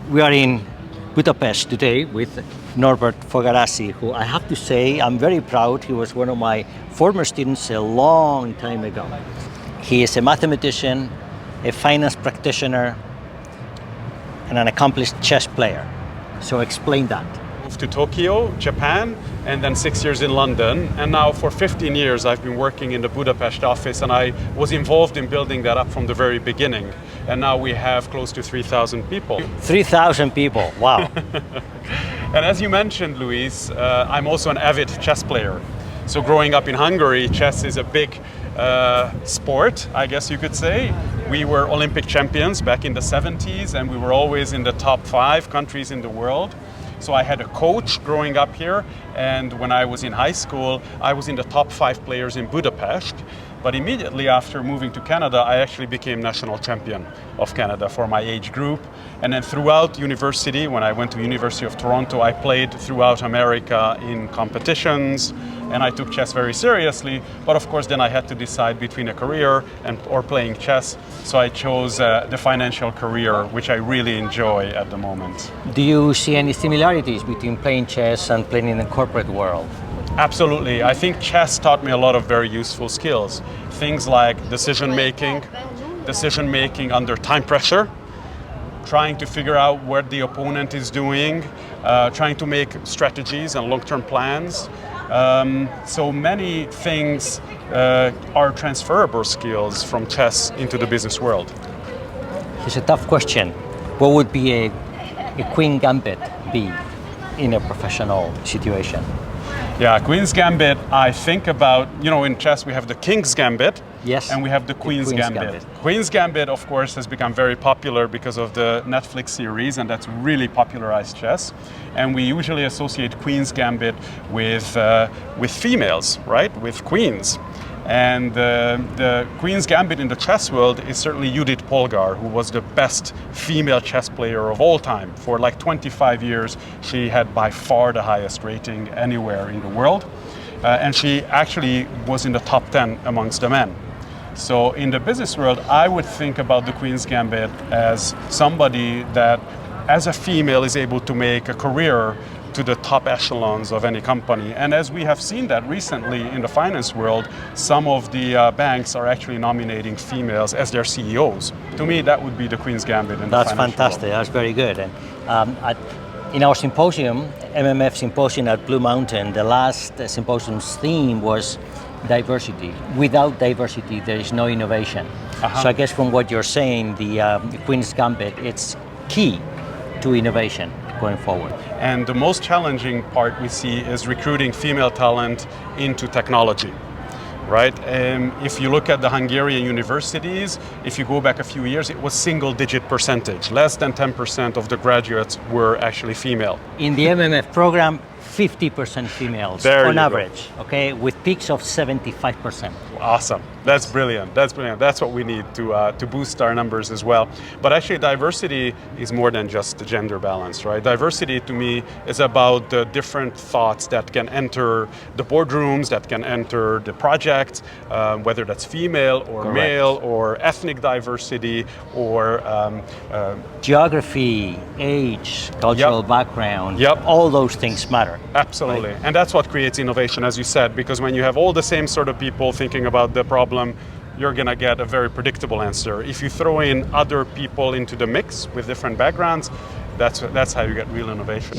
We are in Budapest today with Norbert Fogarasi, who I have to say I'm very proud. He was one of my former students a long time ago. He is a mathematician, a finance practitioner, and an accomplished chess player. So explain that. Moved to Tokyo, Japan, and then 6 years in London. And now for 15 years I've been working in the Budapest office, and I was involved in building that up from the very beginning. And now we have close to 3,000 people. 3,000 people, wow. And as you mentioned, Luis, I'm also an avid chess player. So growing up in Hungary, chess is a big sport, I guess you could say. We were Olympic champions back in the 70s, and we were always in the top 5 countries in the world. So I had a coach growing up here, and when I was in high school, I was in the top 5 players in Budapest. But immediately after moving to Canada, I actually became national champion of Canada for my age group. And then throughout university, when I went to University of Toronto, I played throughout America in competitions, and I took chess very seriously. But of course, then I had to decide between a career or playing chess. So I chose the financial career, which I really enjoy at the moment. Do you see any similarities between playing chess and playing in the corporate world? Absolutely. I think chess taught me a lot of very useful skills. Things like decision making under time pressure, trying to figure out what the opponent is doing, trying to make strategies and long-term plans. So many things are transferable skills from chess into the business world. It's a tough question. What would be a queen gambit be in a professional situation? Yeah, Queen's Gambit, I think about, in chess we have the King's Gambit, yes, and we have the Queen's Gambit. Queen's Gambit, of course, has become very popular because of the Netflix series, and that's really popularized chess. And we usually associate Queen's Gambit with females, right, with queens. And the Queen's Gambit in the chess world is certainly Judith Polgar, who was the best female chess player of all time. For like 25 years, she had by far the highest rating anywhere in the world. And she actually was in the top 10 amongst the men. So in the business world, I would think about the Queen's Gambit as somebody that, as a female, is able to make a career to the top echelons of any company. And as we have seen that recently in the finance world, some of the banks are actually nominating females as their CEOs. To me, that would be the Queen's Gambit in the That's financial fantastic. world. That's very good. And in our symposium, MMF symposium at Blue Mountain, the last symposium's theme was diversity. Without diversity, there is no innovation. So I guess from what you're saying, the Queen's Gambit, it's key to innovation going forward. And the most challenging part we see is recruiting female talent into technology, right? If you look at the Hungarian universities, if you go back a few years, it was single-digit percentage. Less than 10% of the graduates were actually female. In the MMF program, 50% females on average, okay, with peaks of 75%. Awesome. That's brilliant. That's brilliant. That's what we need to boost our numbers as well. But actually, diversity is more than just the gender balance, right? Diversity, to me, is about the different thoughts that can enter the boardrooms, that can enter the project, whether that's female or Correct. male, or ethnic diversity, or geography, age, cultural background, all those things matter. Absolutely. Right? And that's what creates innovation, as you said, because when you have all the same sort of people thinking about the problem, you're going to get a very predictable answer. If you throw in other people into the mix with different backgrounds, that's how you get real innovation.